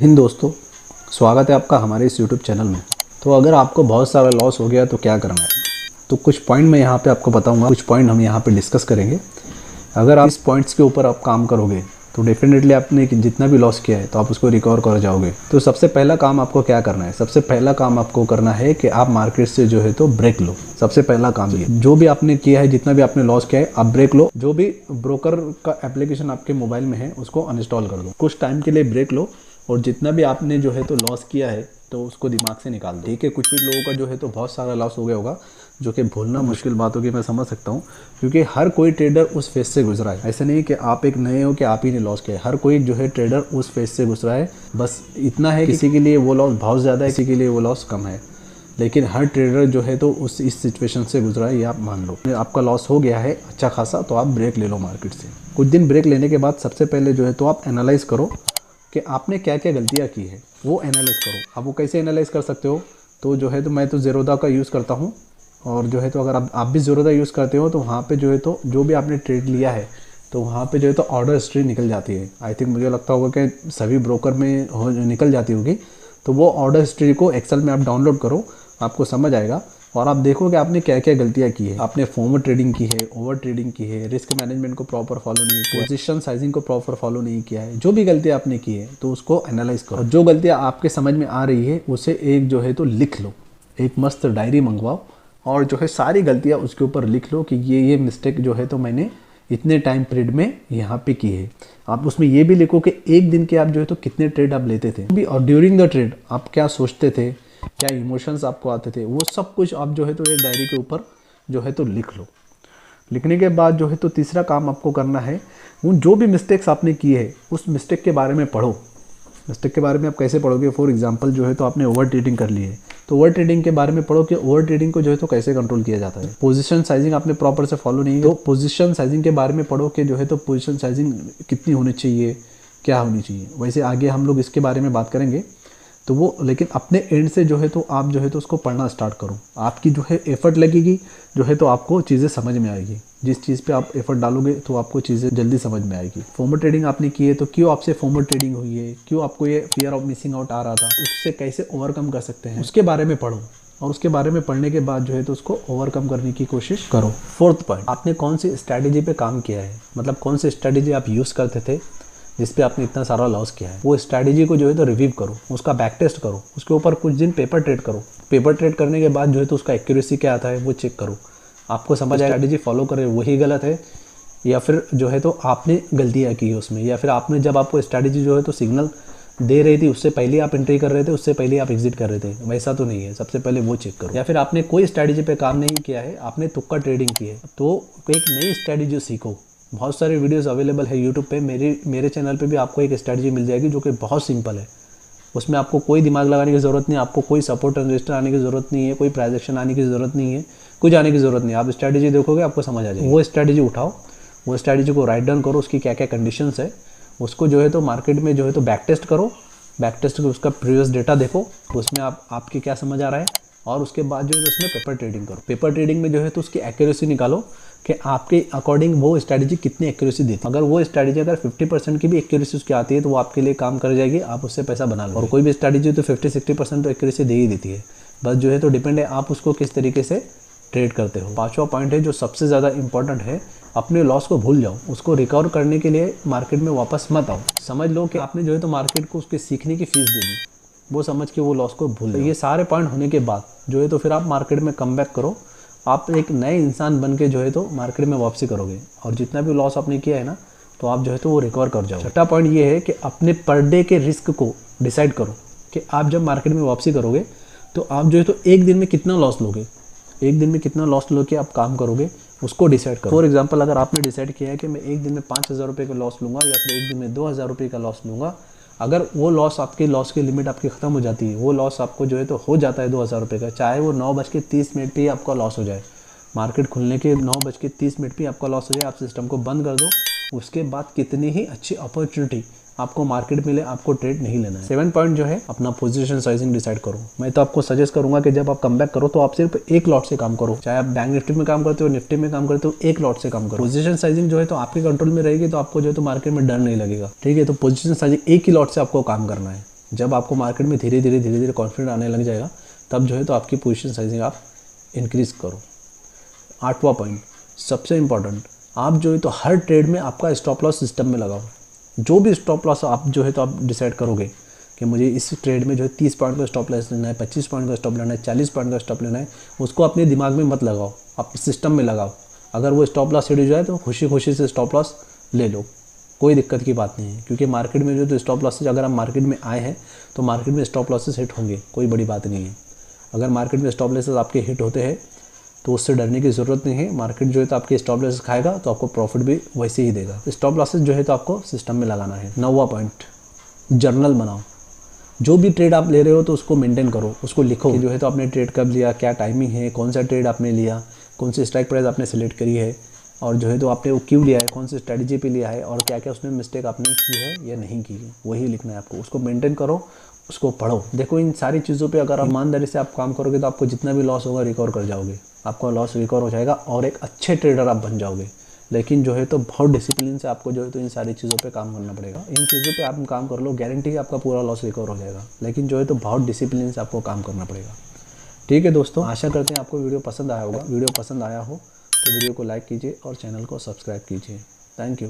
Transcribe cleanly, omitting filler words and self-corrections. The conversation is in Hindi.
हिंद दोस्तों, स्वागत है आपका हमारे इस यूट्यूब चैनल में। तो अगर आपको बहुत सारा लॉस हो गया तो क्या करना है, तो कुछ पॉइंट मैं यहाँ पे आपको बताऊंगा, कुछ पॉइंट हम यहाँ पे डिस्कस करेंगे। अगर आप इस पॉइंट्स के ऊपर आप काम करोगे तो डेफिनेटली आपने जितना भी लॉस किया है तो आप उसको रिकवर कर जाओगे। तो सबसे पहला काम आपको क्या करना है, सबसे पहला काम आपको करना है कि आप मार्केट से जो है तो ब्रेक लो। सबसे पहला काम ये, जो भी आपने किया है, जितना भी आपने लॉस किया है, आप ब्रेक लो। जो भी ब्रोकर का एप्लीकेशन आपके मोबाइल में है उसको अनइंस्टॉल कर दो, कुछ टाइम के लिए ब्रेक लो और जितना भी आपने जो है तो लॉस किया है तो उसको दिमाग से निकाल दो। ठीक है, कुछ भी लोगों का जो है तो बहुत सारा लॉस हो गया होगा, जो कि भूलना मुश्किल बात होगी, मैं समझ सकता हूँ, क्योंकि हर कोई ट्रेडर उस फेज से गुजरा है। ऐसा नहीं कि आप एक नए हो कि आप ही ने लॉस किया है, हर कोई जो है ट्रेडर उस फेज से गुजरा है। बस इतना है, किसी के लिए वो लॉस बहुत ज़्यादा है, किसी के लिए वो लॉस कम है, लेकिन हर ट्रेडर जो है तो इस सिचुएशन से गुजरा है, ये आप मान लो। आपका लॉस हो गया है अच्छा खासा, तो आप ब्रेक ले लो मार्केट से। कुछ दिन ब्रेक लेने के बाद सबसे पहले जो है तो आप एनालाइज करो कि आपने क्या क्या गलतियाँ की है, वो एनालाइज करो। अब वो कैसे एनालाइज कर सकते हो, तो जो है तो मैं तो ज़ेरोधा का यूज़ करता हूँ, और जो है तो अगर आप भी ज़ेरोधा यूज़ करते हो तो वहाँ पे जो है तो जो भी आपने ट्रेड लिया है तो वहाँ पे जो है तो ऑर्डर हिस्ट्री निकल जाती है। आई थिंक मुझे लगता होगा कि सभी ब्रोकर में निकल जाती होगी। तो वो ऑर्डर हिस्ट्री को एक्सेल में आप डाउनलोड करो, आपको समझ आएगा और आप देखो कि आपने क्या क्या गलतियाँ की है। आपने फॉर्मर ट्रेडिंग की है, ओवर ट्रेडिंग की है, रिस्क मैनेजमेंट को प्रॉपर फॉलो नहीं किया, पोजीशन साइजिंग को प्रॉपर फॉलो नहीं किया है। जो भी गलतियाँ आपने की है तो उसको एनालाइज करो, और जो गलतियाँ आपके समझ में आ रही है उसे एक जो है तो लिख लो, एक मस्त डायरी मंगवाओ और जो है सारी गलतियाँ उसके ऊपर लिख लो कि ये मिस्टेक जो है तो मैंने इतने टाइम पीरियड में यहाँ पे की है। आप उसमें ये भी लिखो कि एक दिन के आप जो है तो कितने ट्रेड आप लेते थे भी, और ड्यूरिंग द ट्रेड आप क्या सोचते थे, क्या इमोशंस आपको आते थे, वो सब कुछ आप जो है तो ये डायरी के ऊपर जो है तो लिख लो। लिखने के बाद जो है तो तीसरा काम आपको करना है, उन जो भी मिस्टेक्स आपने किए हैं उस मिस्टेक के बारे में पढ़ो। मिस्टेक के बारे में आप कैसे पढ़ोगे, फॉर एग्जांपल जो है तो आपने ओवर ट्रेडिंग कर ली है तो ओवर ट्रेडिंग के बारे में पढ़ो कि ओवर ट्रेडिंग को जो है तो कैसे कंट्रोल किया जाता है। पोजीशन साइजिंग आपने प्रॉपर से फॉलो नहीं, तो पोजीशन साइजिंग के बारे में पढ़ो कि जो है तो पोजीशन साइजिंग कितनी होनी चाहिए, क्या होनी चाहिए। वैसे आगे हम लोग इसके बारे में बात करेंगे, तो वो लेकिन अपने एंड से जो है तो आप जो है तो उसको पढ़ना स्टार्ट करो। आपकी जो है एफर्ट लगेगी, जो है तो आपको चीज़ें समझ में आएगी। जिस चीज़ पे आप एफर्ट डालोगे तो आपको चीज़ें जल्दी समझ में आएगी। फॉर्मर ट्रेडिंग आपने की है तो क्यों आपसे फॉर्मर ट्रेडिंग हुई है, क्यों आपको ये फियर ऑफ मिसिंग आउट आ रहा था, उससे कैसे ओवरकम कर सकते हैं, उसके बारे में पढ़ो। और उसके बारे में पढ़ने के बाद जो है तो उसको ओवरकम करने की कोशिश करो। फोर्थ पॉइंट, आपने कौन सी स्ट्रैटेजी पे काम किया है, मतलब कौन सी स्ट्रैटेजी आप यूज़ करते थे जिस पे आपने इतना सारा लॉस किया है, वो स्ट्रैटेजी को जो है तो रिव्यू करो, उसका बैक टेस्ट करो, उसके ऊपर कुछ दिन पेपर ट्रेड करो। पेपर ट्रेड करने के बाद जो है तो उसका एक्यूरेसी क्या आता है वो चेक करो, आपको समझ आए स्ट्रैटेजी फॉलो करें वही गलत है या फिर जो है तो आपने गलतियाँ की है उसमें, या फिर आपने जब आपको स्ट्रैटेजी जो है तो सिग्नल दे रही थी उससे पहले आप एंट्री कर रहे थे, उससे पहले आप एग्जिट कर रहे थे, वैसा तो नहीं है। सबसे पहले वो चेक करो। या फिर आपने कोई स्ट्रैटेजी पे काम नहीं किया है, आपने तुक्का ट्रेडिंग की है, तो एक नई स्ट्रैटेजी सीखो। बहुत सारे वीडियोस अवेलेबल है यूट्यूब पे, मेरे चैनल पे भी आपको एक स्ट्रैटेजी मिल जाएगी जो कि बहुत सिंपल है। उसमें आपको कोई दिमाग लगाने की ज़रूरत नहीं, आपको कोई सपोर्ट रजिस्टर आने की ज़रूरत नहीं है, कोई प्राइस एक्शन आने की ज़रूरत नहीं है, कुछ आने की ज़रूरत नहीं है। आप स्ट्रैटेजी देखोगे आपको समझ आ जाएगी। वो स्ट्रैटेजी उठाओ, वो स्ट्रैटेजी को राइट डाउन करो, उसकी क्या क्या कंडीशंस है, उसको जो है तो मार्केट में जो है तो बैक टेस्ट करो। बैक टेस्ट को उसका प्रीवियस डेटा देखो, उसमें आपके क्या समझ आ रहा है, और उसके बाद जो है तो उसमें पेपर ट्रेडिंग करो। पेपर ट्रेडिंग में जो है तो उसकी एक्यूरेसी निकालो कि आपके अकॉर्डिंग वो स्ट्रैटेजी कितनी एक्यूरेसी देती है। अगर वो स्ट्रैटेजी अगर 50% की भी एक्यूरेसी उसकी आती है तो वो आपके लिए काम कर जाएगी, आप उससे पैसा बना लो। और कोई भी स्ट्रैटेजी तो 50-60% तो एक्यूरेसी दे ही देती है, बस जो है तो डिपेंड है आप उसको किस तरीके से ट्रेड करते हो। पांचवा पॉइंट है जो सबसे ज़्यादा इंपॉर्टेंट है, अपने लॉस को भूल जाओ, उसको रिकवर करने के लिए मार्केट में वापस मत आओ। समझ लो कि आपने जो है तो मार्केट को उसके सीखने की फीस दे दी, वो समझ के वो लॉस को भूल जाओ। ये सारे पॉइंट होने के बाद जो है तो फिर आप मार्केट में कम बैक करो, आप एक नए इंसान बन के जो है तो मार्केट में वापसी करोगे, और जितना भी लॉस आपने किया है ना तो आप जो है तो वो रिकवर कर जाओ। छठा पॉइंट ये है कि अपने पर डे के रिस्क को डिसाइड करो कि आप जब मार्केट में वापसी करोगे तो आप जो है तो एक दिन में कितना लॉस लोगे, एक दिन में कितना लॉस लेके आप काम करोगे उसको डिसाइड करो। फॉर एग्जांपल अगर आपने डिसाइड किया है कि मैं एक दिन में 5,000 रुपये का लॉस लूँगा या फिर एक दिन में 2,000 रुपये का लॉस लूँगा, अगर वो लॉस आपके लॉस की लिमिट आपकी ख़त्म हो जाती है, वो लॉस आपको जो है तो हो जाता है 2,000 रुपये का, चाहे वो 9:30 पे ही आपका लॉस हो जाए, मार्केट खुलने के 9:30 पे आपका लॉस हो जाए, आप सिस्टम को बंद कर दो, उसके बाद कितनी ही अच्छी अपॉर्चुनिटी आपको मार्केट मिले, आपको ट्रेड नहीं लेना है। 7 पॉइंट जो है अपना पोजीशन साइजिंग डिसाइड करो। मैं तो आपको सजेस्ट करूंगा कि जब आप कम बैक करो तो आप सिर्फ एक लॉट से काम करो, चाहे आप बैंक निफ्टी में काम करते हो, निफ्टी में काम करते हो, एक लॉट से काम करो। पोजीशन साइजिंग जो है तो आपके कंट्रोल में रहेगी, तो आपको जो है तो मार्केट में डर नहीं लगेगा। ठीक है, तो पोजीशन साइजिंग एक ही लॉट से आपको काम करना है, जब आपको मार्केट में धीरे धीरे कॉन्फिडेंस आने लग जाएगा, तब जो है तो आपकी पोजीशन साइजिंग आप इंक्रीज़ करो। 8वां पॉइंट सबसे इम्पॉर्टेंट, आप जो है तो हर ट्रेड में आपका स्टॉप लॉस सिस्टम में लगाओ। जो भी स्टॉप लॉस आप जो है तो आप डिसाइड करोगे कि मुझे इस ट्रेड में जो है 30 पॉइंट का स्टॉप लॉस लेना है, 25 पॉइंट का स्टॉप लेना है, 40 पॉइंट का स्टॉप लेना है, उसको अपने दिमाग में मत लगाओ, आप सिस्टम में लगाओ। अगर वो स्टॉप लॉस हिट हो जाए तो खुशी खुशी से स्टॉप लॉस ले लो, कोई दिक्कत की बात नहीं है। क्योंकि मार्केट में जो तो स्टॉप लॉसेज, अगर आप मार्केट में आए हैं तो मार्केट में स्टॉप लॉसेज हिट होंगे, कोई बड़ी बात नहीं है। अगर मार्केट में स्टॉप लॉसेज आपके हिट होते हैं तो उससे डरने की ज़रूरत नहीं है। मार्केट जो है तो आपके स्टॉप लॉसेज खाएगा तो आपको प्रॉफिट भी वैसे ही देगा। स्टॉप लॉसेज जो है तो आपको सिस्टम में लगाना है। 9वां पॉइंट, जर्नल बनाओ। जो भी ट्रेड आप ले रहे हो तो उसको मेंटेन करो, उसको लिखो कि जो है तो आपने ट्रेड कब लिया, क्या टाइमिंग है, कौन सा ट्रेड आपने लिया, कौन सी स्ट्राइक प्राइस आपने सेलेक्ट करी है, और जो है तो आपने वो क्यों लिया है, कौन सी स्ट्रेटजी पे लिया है, और क्या क्या उसमें मिस्टेक आपने की है या नहीं की है, वही लिखना है आपको। उसको मेंटेन करो, उसको पढ़ो। देखो इन सारी चीज़ों पे अगर आप ईमानदारी से आप काम करोगे तो आपको जितना भी लॉस होगा रिकवर कर जाओगे, आपका लॉस रिकवर हो जाएगा और एक अच्छे ट्रेडर आप बन जाओगे। लेकिन जो है तो बहुत डिसिप्लिन से आपको जो है तो इन सारी चीज़ों पे काम करना पड़ेगा। इन चीज़ों पे आप काम कर लो, गारंटी है आपका पूरा लॉस रिकवर हो जाएगा। लेकिन जो है तो बहुत डिसिप्लिन से आपको काम करना पड़ेगा। ठीक है दोस्तों, आशा करते हैं आपको वीडियो पसंद आया होगा। वीडियो पसंद आया हो तो वीडियो को लाइक कीजिए और चैनल को सब्सक्राइब कीजिए। Thank you.